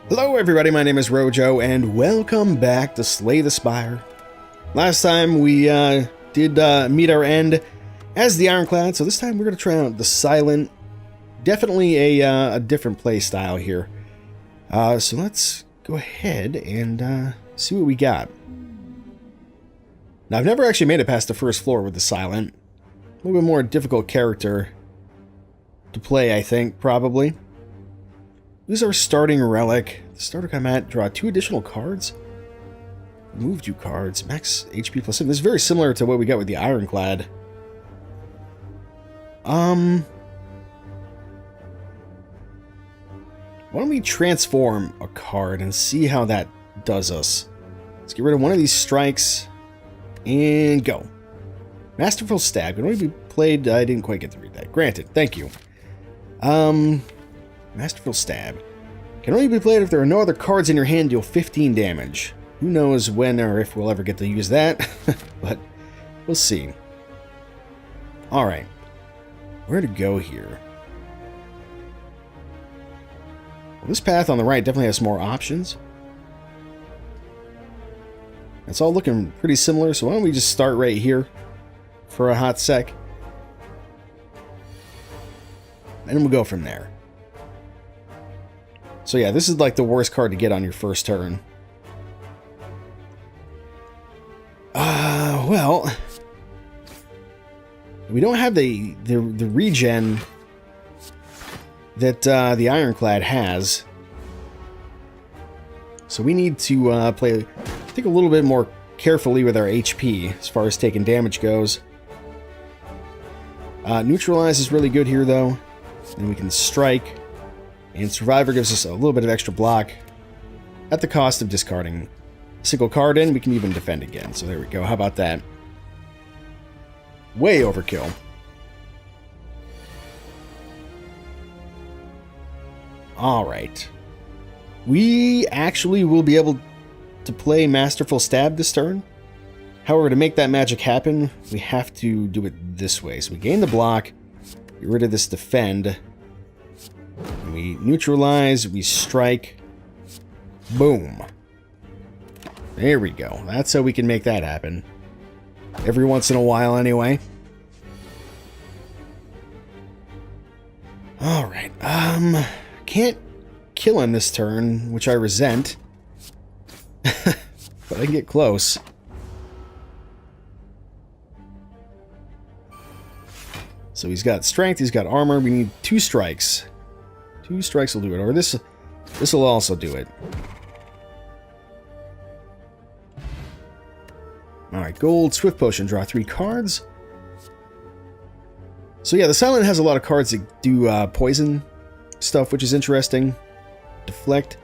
Hello everybody, my name is Rojo, and welcome back to Slay the Spire. Last time we did meet our end as the Ironclad, so this time we're going to try out the Silent. Definitely a different play style here. So let's go ahead and see what we got. Now, I've never actually made it past the first floor with the Silent. A little bit more difficult character to play, I think, probably. Use our starting relic. The starter combat, draw 2 additional cards. Move 2 cards. Max HP plus 7. This is very similar to what we got with the Ironclad. Why don't we transform a card and see how that does us? Let's get rid of one of these strikes and go. Masterful Stab can only be played. I didn't quite get to read that. Granted, thank you. Masterful Stab can only be played if there are no other cards in your hand. Deal 15 damage. Who knows when or if we'll ever get to use that, but we'll see. Alright, where to go here? Well, this path on the right definitely has more options. It's all looking pretty similar, so why don't we just start right here for a hot sec, and we'll go from there. So yeah, this is like the worst card to get on your first turn. Well, we don't have the regen that the Ironclad has, so we need to play, I think, a little bit more carefully with our HP as far as taking damage goes. Neutralize is really good here, though, and we can strike. And Survivor gives us a little bit of extra block at the cost of discarding a single card, and we can even defend again. So there we go. How about that? Way overkill. Alright. We actually will be able to play Masterful Stab this turn. However, to make that magic happen, we have to do it this way. So we gain the block, get rid of this defend. We neutralize, we strike, boom. There we go. That's how we can make that happen. Every once in a while, anyway. Alright, can't kill him this turn, which I resent. But I can get close. So he's got strength, he's got armor, we need 2 strikes. 2 strikes will do it, or this will also do it. Alright, gold, swift potion, draw 3 cards. So yeah, the Silent has a lot of cards that do poison stuff, which is interesting. Deflect,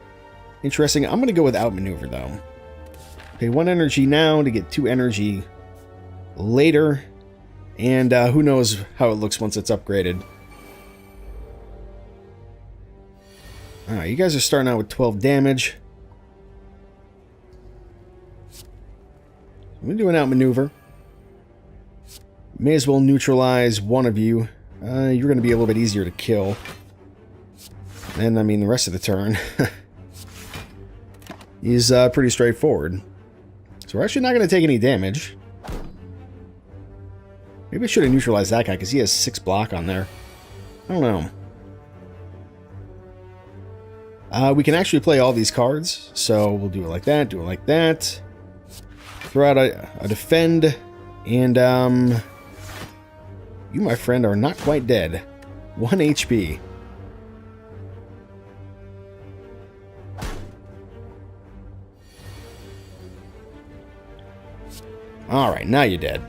interesting. I'm going to go with outmaneuver, though. Pay 1 energy now to get 2 energy later. And who knows how it looks once it's upgraded. Alright, you guys are starting out with 12 damage. I'm going to do an outmaneuver. May as well neutralize one of you. You're going to be a little bit easier to kill. And, I mean, the rest of the turn is pretty straightforward. So we're actually not going to take any damage. Maybe I should have neutralized that guy, because he has 6 block on there. I don't know. We can actually play all these cards, so we'll do it like that, do it like that. Throw out a defend, and you, my friend, are not quite dead. 1 HP. Alright, now you're dead.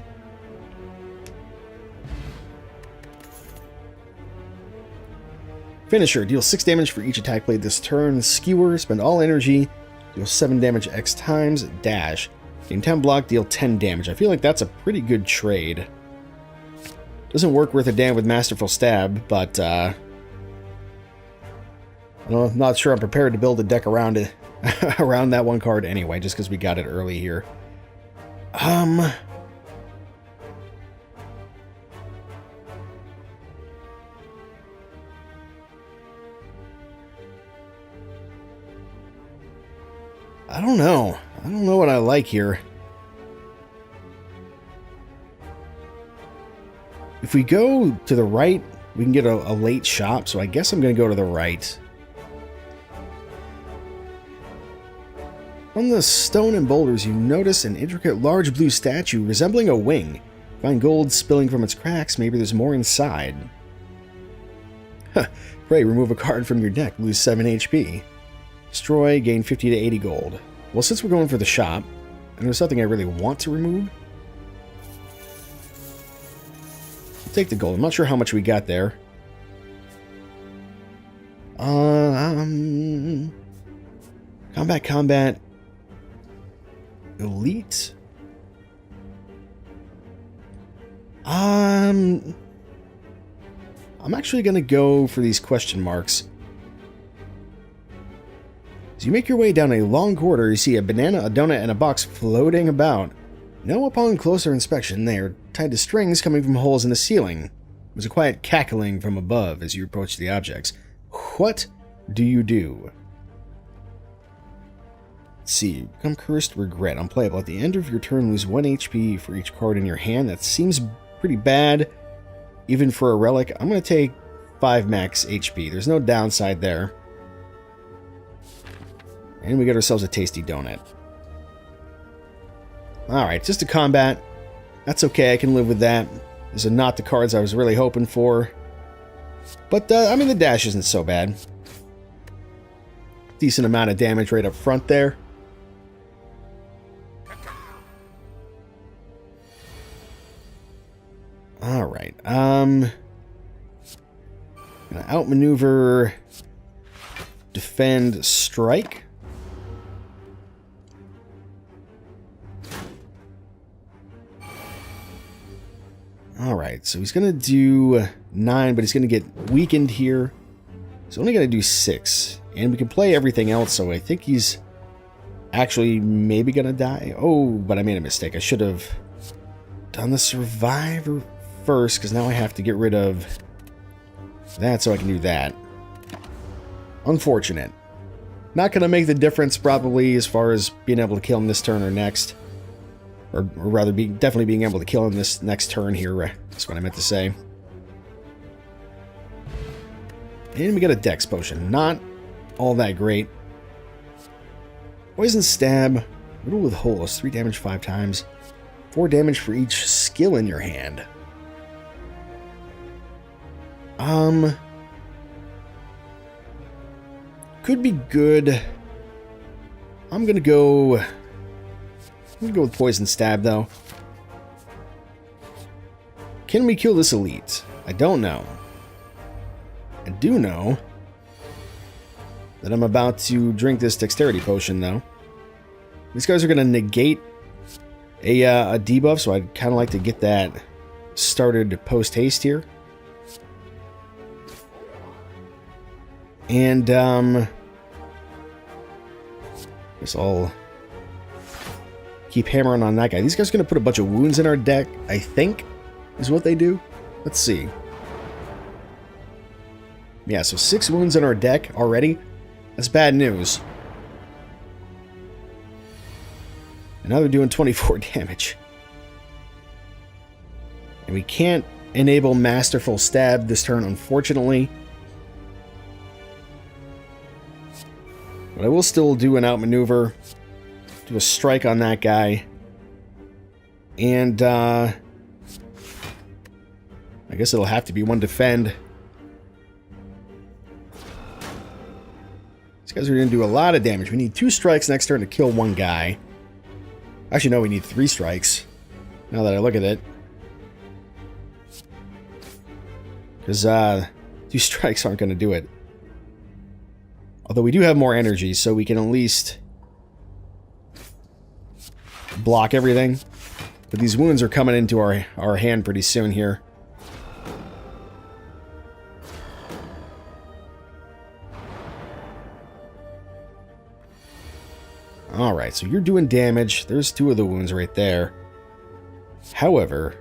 Finisher, deal 6 damage for each attack played this turn. Skewer, spend all energy, deal 7 damage X times. Dash, gain 10 block, deal 10 damage. I feel like that's a pretty good trade. Doesn't work worth a damn with Masterful Stab, but I'm not sure I'm prepared to build a deck around it, around that one card anyway, just because we got it early here. I don't know. I don't know what I like here. If we go to the right, we can get a late shop, so I guess I'm going to go to the right. On the stone and boulders, you notice an intricate large blue statue resembling a wing. Find gold spilling from its cracks, maybe there's more inside. Huh. Pray, remove a card from your deck, lose 7 HP. Destroy, gain 50 to 80 gold. Well, since we're going for the shop, and there's something I really want to remove, I'll take the gold. I'm not sure how much we got there. Combat. Elite. I'm actually going to go for these question marks. As you make your way down a long corridor, you see a banana, a donut, and a box floating about. No, upon closer inspection, they are tied to strings coming from holes in the ceiling. There's a quiet cackling from above as you approach the objects. What do you do? Let's see. Become cursed, regret. Unplayable. At the end of your turn, lose 1 HP for each card in your hand. That seems pretty bad, even for a relic. I'm going to take 5 max HP. There's no downside there. And we got ourselves a tasty donut. Alright, just a combat. That's okay, I can live with that. These are not the cards I was really hoping for. But, I mean, the dash isn't so bad. Decent amount of damage right up front there. Alright, gonna outmaneuver, defend, strike. Alright, so he's gonna do 9, but he's gonna get weakened here. He's only gonna do 6. And we can play everything else, so I think he's actually maybe gonna die. Oh, but I made a mistake. I should have done the survivor first, because now I have to get rid of that so I can do that. Unfortunate. Not going to make the difference probably as far as being able to kill him this turn or next. Or rather, definitely being able to kill him this next turn here. That's what I meant to say. And we got a dex potion. Not all that great. Poison stab. Riddle with holes. 3 damage 5 times. 4 damage for each skill in your hand. Could be good. I'm gonna go with poison stab though. Can we kill this elite? I don't know. I do know that I'm about to drink this dexterity potion though. These guys are gonna negate a debuff, so I'd kind of like to get that started post haste here. And, guess I'll keep hammering on that guy. These guys are going to put a bunch of wounds in our deck, I think, is what they do. Let's see. Yeah, so 6 wounds in our deck already. That's bad news. And now they're doing 24 damage. And we can't enable Masterful Stab this turn, unfortunately. But I will still do an outmaneuver, do a strike on that guy, and I guess it'll have to be 1 defend. These guys are going to do a lot of damage. We need 2 strikes next turn to kill 1 guy. Actually, no, we need 3 strikes, now that I look at it. Because 2 strikes aren't going to do it. Although we do have more energy, so we can at least block everything. But these wounds are coming into our hand pretty soon here. Alright, so you're doing damage. There's 2 of the wounds right there. However,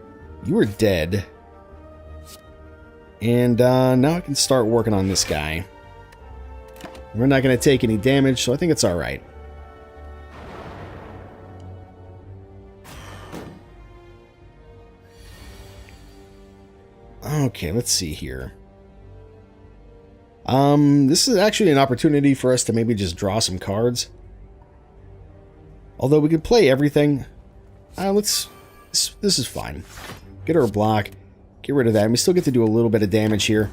you are dead. And now I can start working on this guy. We're not going to take any damage, so I think it's alright. Okay, let's see here. This is actually an opportunity for us to maybe just draw some cards. Although we could play everything. This is fine. Get her a block. Get rid of that. And we still get to do a little bit of damage here.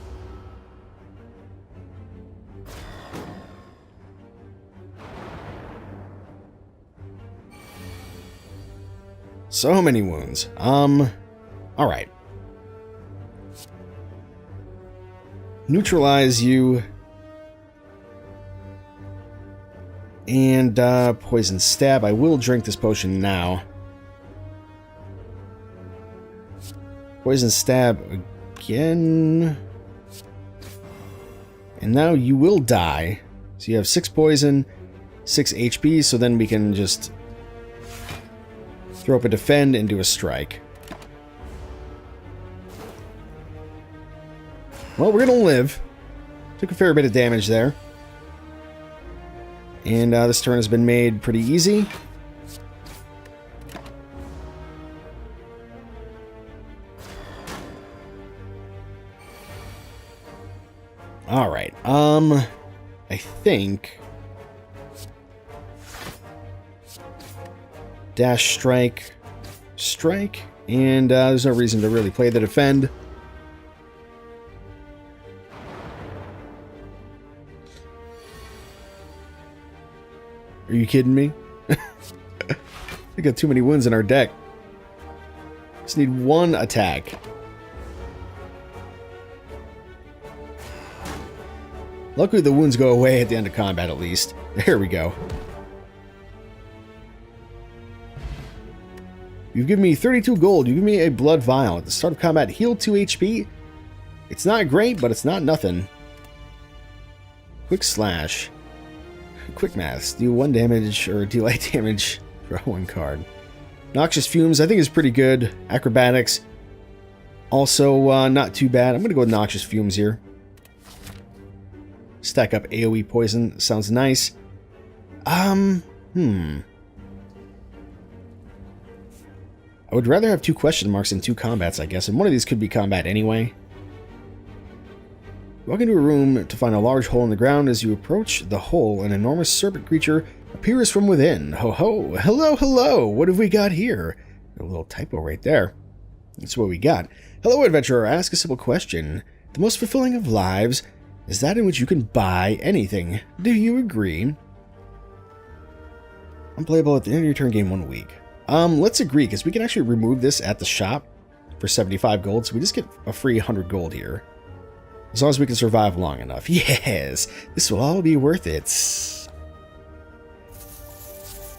So many wounds. Alright. Neutralize you. And, poison stab. I will drink this potion now. Poison stab again. And now you will die. So you have 6 poison, 6 HP, so then we can just throw up a defend and do a strike. Well, we're gonna live. Took a fair bit of damage there. And this turn has been made pretty easy. Alright, I think dash, strike, strike, and there's no reason to really play the defend. Are you kidding me? We got too many wounds in our deck. Just need one attack. Luckily the wounds go away at the end of combat at least. There we go. You've given me 32 gold. You give me a blood vial. At the start of combat, heal 2 HP. It's not great, but it's not nothing. Quick slash. Quick maths. Do 1 damage or deal 8 damage. Draw 1 card. Noxious fumes I think is pretty good. Acrobatics. Also not too bad. I'm going to go with noxious fumes here. Stack up AoE poison. Sounds nice. I would rather have 2 question marks than 2 combats, I guess, and one of these could be combat anyway. Walk into a room to find a large hole in the ground. As you approach the hole, an enormous serpent creature appears from within. Ho ho! Hello, hello! What have we got here? A little typo right there. That's what we got. Hello, adventurer. Ask a simple question. The most fulfilling of lives is that in which you can buy anything. Do you agree? Unplayable at the end of your turn, game 1 week. Let's agree, because we can actually remove this at the shop for 75 gold, so we just get a free 100 gold here. As long as we can survive long enough. Yes! This will all be worth it. So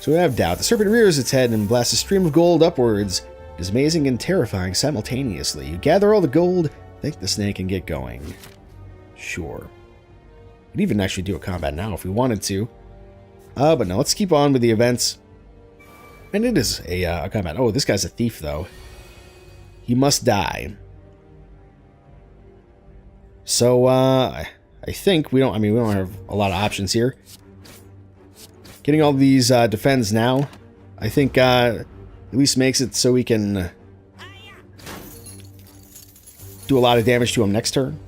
we have doubt. The serpent rears its head and blasts a stream of gold upwards. It is amazing and terrifying simultaneously. You gather all the gold, thank the snake, and get going. Sure. We'd even actually do a combat now if we wanted to. But no, let's keep on with the events. And it is a combat. Oh, this guy's a thief, though. He must die. So, I think we don't have a lot of options here. Getting all these defends now, I think at least makes it so we can do a lot of damage to him next turn.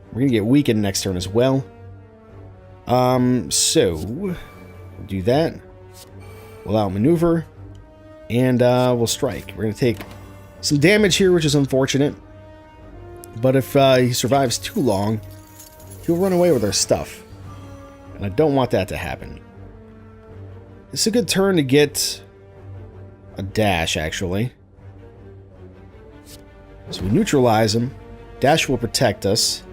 We're going to get weakened next turn as well. So, we'll do that. We'll outmaneuver. And we'll strike. We're going to take some damage here, which is unfortunate. But if he survives too long, he'll run away with our stuff. And I don't want that to happen. It's a good turn to get a dash, actually. So we neutralize him. Dash will protect us.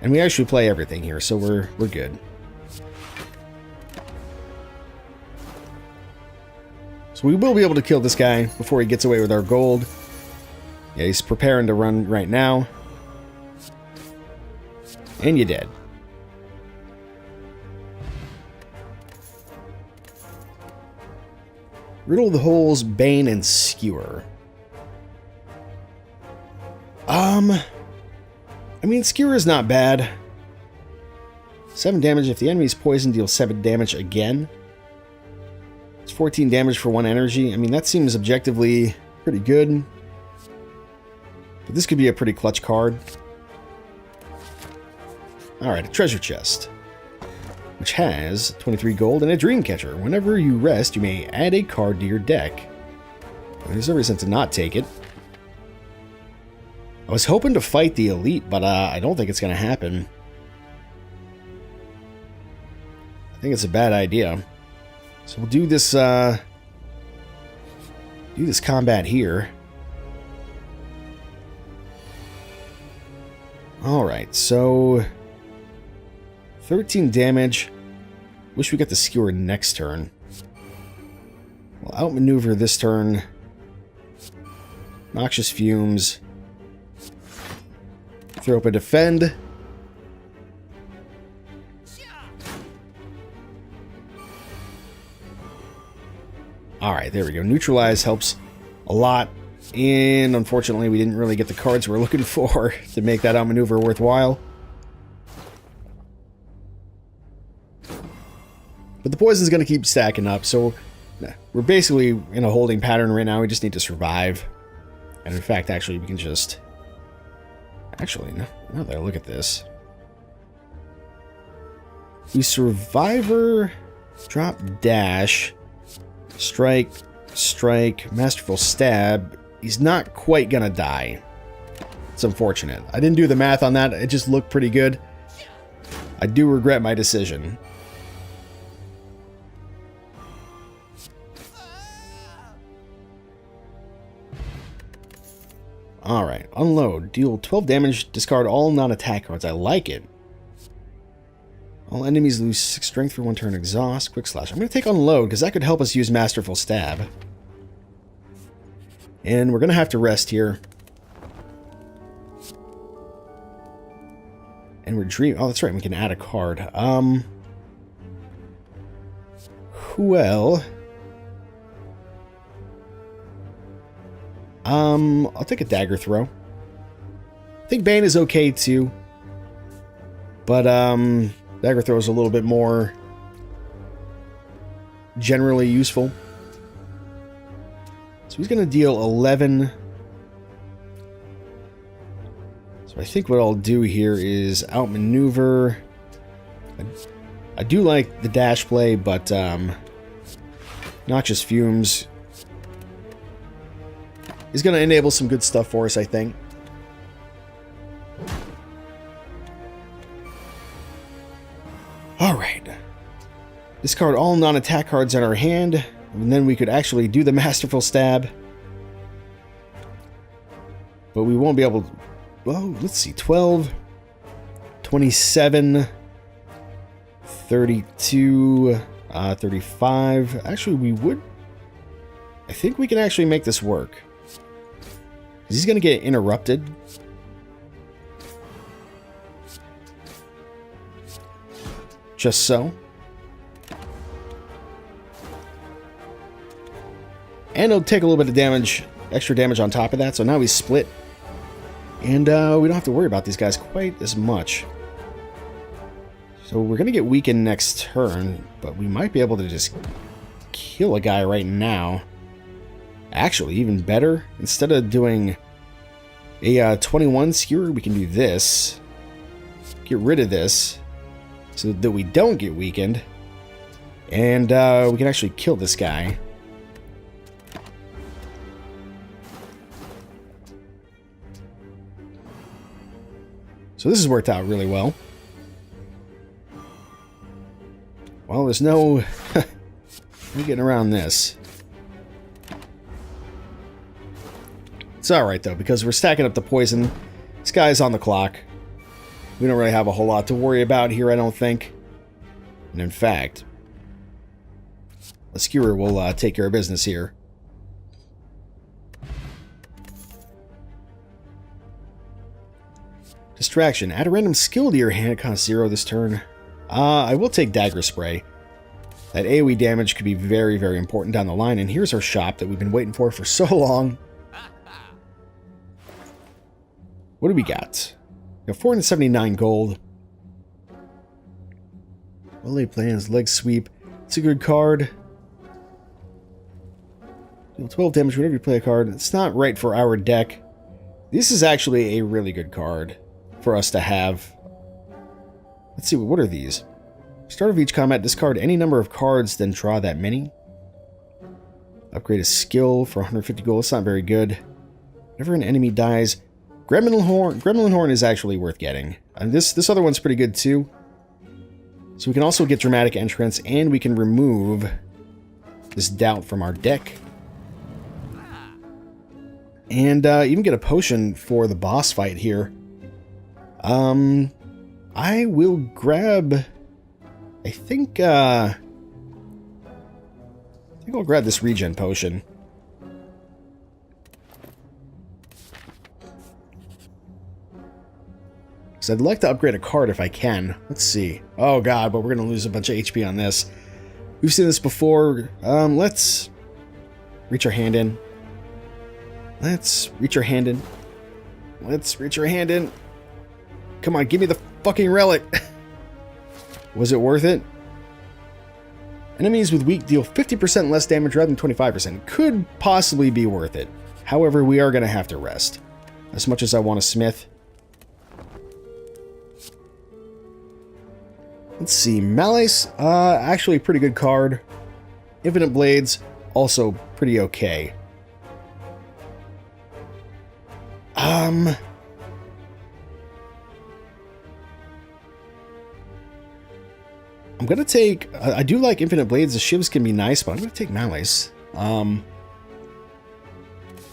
And we actually play everything here, so we're good. So we will be able to kill this guy before he gets away with our gold. Yeah, he's preparing to run right now. And you're dead. Riddle the holes, Bane, and Skewer. I mean, Skewer is not bad. 7 damage. If the enemy's poisoned, deals 7 damage again. It's 14 damage for 1 energy. I mean, that seems objectively pretty good. But this could be a pretty clutch card. Alright, a treasure chest, which has 23 gold and a dream catcher. Whenever you rest, you may add a card to your deck. There's no reason to not take it. I was hoping to fight the elite, but I don't think it's going to happen. I think it's a bad idea. So we'll do this combat here. Alright, so 13 damage. Wish we got the skewer next turn. We'll outmaneuver this turn. Noxious fumes. Throw up a defend. Alright, there we go. Neutralize helps a lot. And unfortunately, we didn't really get the cards we're looking for to make that outmaneuver worthwhile. But the poison's going to keep stacking up, so we're basically in a holding pattern right now. We just need to survive. And in fact, actually, we can just... Actually, now that I look at this... We Survivor, drop dash, strike, strike, masterful stab. He's not quite gonna die. It's unfortunate. I didn't do the math on that. It just looked pretty good. I do regret my decision. Alright, unload. Deal 12 damage, discard all non-attack cards. I like it. All enemies lose 6 strength for 1 turn. Exhaust, quick slash. I'm going to take unload because that could help us use masterful stab. And we're going to have to rest here. And we're dream. Oh, that's right. We can add a card. Well... I'll take a dagger throw. I think Bane is okay too. But, dagger throw is a little bit more generally useful. So he's going to deal 11. So I think what I'll do here is outmaneuver. I do like the dash play, but, Noxious Fumes is going to enable some good stuff for us, I think. Alright. Discard all non-attack cards in our hand, and then we could actually do the Masterful Stab. But we won't be able to... Well, let's see. 12, 27, 32, 35. Actually, we would... I think we can actually make this work. He's going to get interrupted. Just so. And it'll take a little bit of damage, extra damage on top of that, so now he's split. And we don't have to worry about these guys quite as much. So we're going to get weakened next turn, but we might be able to just kill a guy right now. Actually, even better, instead of doing a 21 skewer, we can do this. Get rid of this so that we don't get weakened. And we can actually kill this guy. So this has worked out really well. Well, there's no getting around this. It's alright, though, because we're stacking up the poison. This guy's on the clock. We don't really have a whole lot to worry about here, I don't think. And in fact, the skewer will take care of business here. Distraction. Add a random skill to your hand. It costs 0 this turn. I will take Dagger Spray. That AoE damage could be very, very important down the line. And here's our shop that we've been waiting for so long. What do we got? We have 479 gold. Well-laid plans, leg sweep. It's a good card. Deal 12 damage whenever you play a card. It's not right for our deck. This is actually a really good card for us to have. Let's see, what are these? Start of each combat, discard any number of cards, then draw that many. Upgrade a skill for 150 gold. It's not very good. Whenever an enemy dies, Gremlin Horn is actually worth getting. And this other one's pretty good too. So we can also get Dramatic Entrance, and we can remove this Doubt from our deck. And even get a potion for the boss fight here. I will grab... I think I'll grab this regen potion. Because I'd like to upgrade a card if I can. Let's see. Oh god, but we're going to lose a bunch of HP on this. We've seen this before. Let's reach our hand in. Let's reach our hand in. Let's reach our hand in. Come on, give me the fucking relic. Was it worth it? Enemies with weak deal 50% less damage rather than 25%. Could possibly be worth it. However, we are going to have to rest. As much as I want a smith. Let's see. Malice, actually a pretty good card. Infinite Blades, also pretty okay. I'm gonna take... I do like Infinite Blades. The shivs can be nice, but I'm gonna take Malice.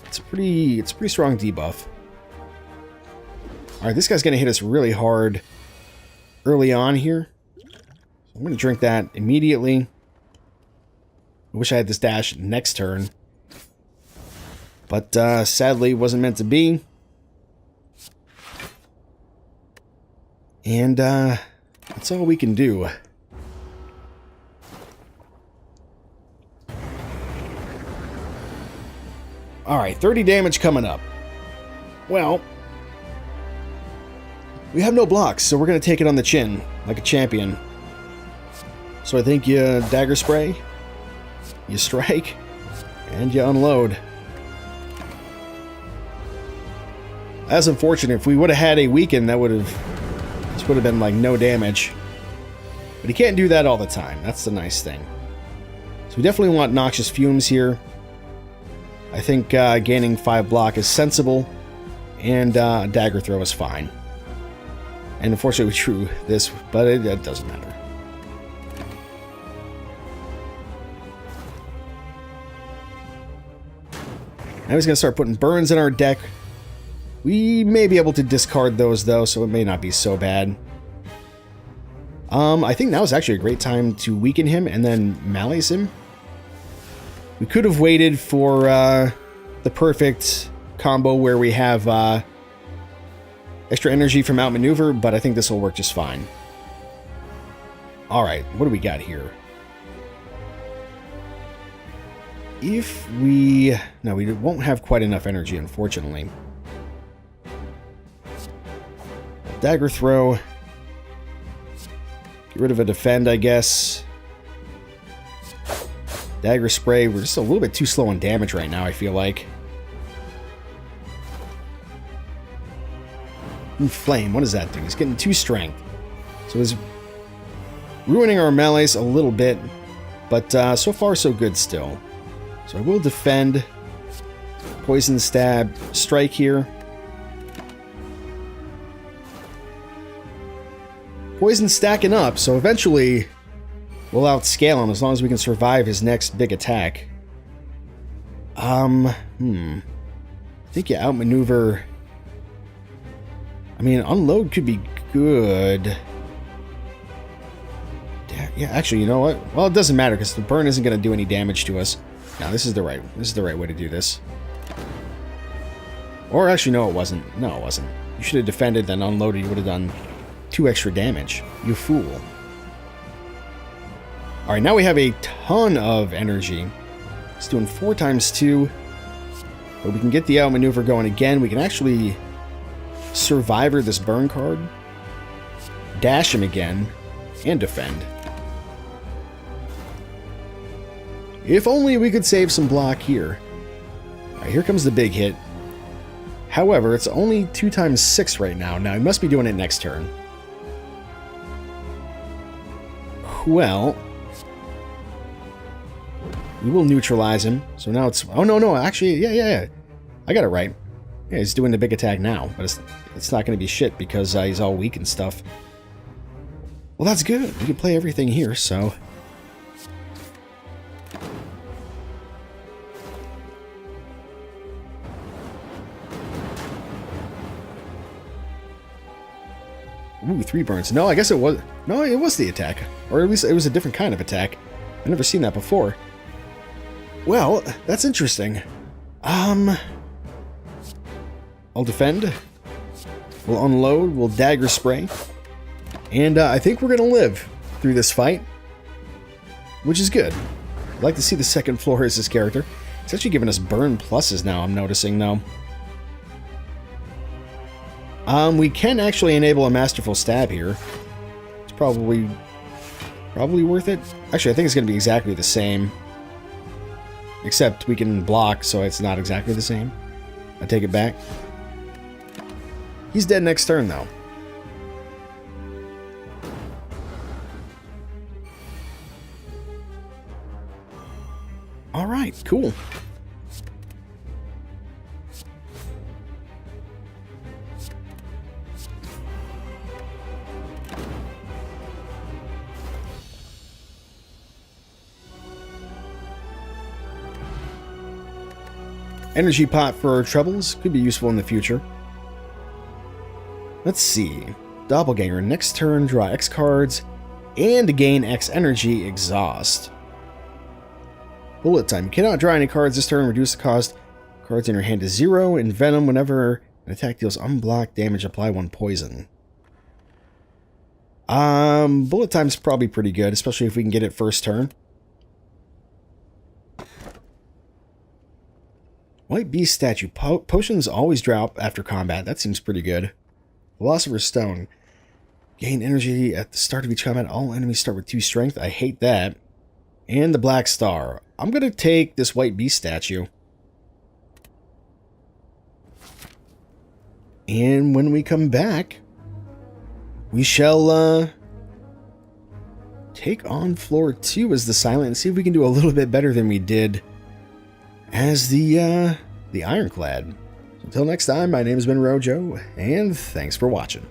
It's a pretty strong debuff. Alright, this guy's gonna hit us really hard early on here. I'm gonna drink that immediately. I wish I had this dash next turn. But sadly, it wasn't meant to be. And that's all we can do. Alright, 30 damage coming up. Well, we have no blocks, so we're going to take it on the chin, like a champion. So I think you dagger spray, you strike, and you unload. That's unfortunate. If we would have had a weaken, this would have been like no damage. But he can't do that all the time. That's the nice thing. So we definitely want Noxious Fumes here. I think gaining 5 block is sensible, and dagger throw is fine. And unfortunately we drew this, but it doesn't matter. Now he's going to start putting burns in our deck. We may be able to discard those though, so it may not be so bad. I think now is actually a great time to weaken him and then Malice him. We could have waited for the perfect combo where we have extra energy from outmaneuver, but I think this will work just fine. Alright, what do we got here? If we... No, we won't have quite enough energy, unfortunately. Dagger throw. Get rid of a defend, I guess. Dagger spray. We're just a little bit too slow on damage right now, I feel like. Flame, what does that do? He's getting 2 strength. So he's ruining our melees a little bit, but so far so good still. So I will defend. Poison stab, strike here. Poison stacking up, so eventually we'll outscale him as long as we can survive his next big attack. I think you outmaneuver. I mean, unload could be good. Yeah, actually, you know what? Well, it doesn't matter because the burn isn't going to do any damage to us. No, this is the right way to do this. Or actually, no, it wasn't. No, it wasn't. You should have defended, then unloaded. You would have done 2 extra damage. You fool. Alright, now we have a ton of energy. It's doing 4 times 2. But we can get the outmaneuver going again. We can actually survivor this burn card. Dash him again. And defend. If only we could save some block here. Alright, here comes the big hit. However, it's only 2 times 6 right now. Now, he must be doing it next turn. Well, we will neutralize him. So now it's... Oh, no. Actually, yeah. I got it right. Yeah, he's doing the big attack now. But it's not going to be shit because he's all weak and stuff. Well, that's good. We can play everything here, so... Ooh, 3 burns. No, I guess it was... No, it was the attack. Or at least it was a different kind of attack. I've never seen that before. Well, that's interesting. I'll defend. We'll unload. We'll dagger spray. And I think we're going to live through this fight. Which is good. I'd like to see the second floor as this character. It's actually giving us burn pluses now, I'm noticing, though. We can actually enable a Masterful Stab here. It's probably worth it. Actually, I think it's going to be exactly the same. Except we can block, so it's not exactly the same. I take it back. He's dead next turn, though. Alright, cool. Energy pot for troubles could be useful in the future. Let's see. Doppelganger. Next turn, draw X cards and gain X energy exhaust. Bullet time. You cannot draw any cards this turn. Reduce the cost. Cards in your hand to 0. And Venom. Whenever an attack deals unblocked damage, apply 1 poison. Bullet time's probably pretty good, especially if we can get it first turn. White Beast statue. Potions always drop after combat. That seems pretty good. Philosopher's Stone. Gain energy at the start of each combat. All enemies start with 2 strength. I hate that. And the Black Star. I'm going to take this White Beast statue. And when we come back, we shall take on floor 2 as the Silent and see if we can do a little bit better than we did as the Ironclad. Until next time, my name has been Rojo, and thanks for watching.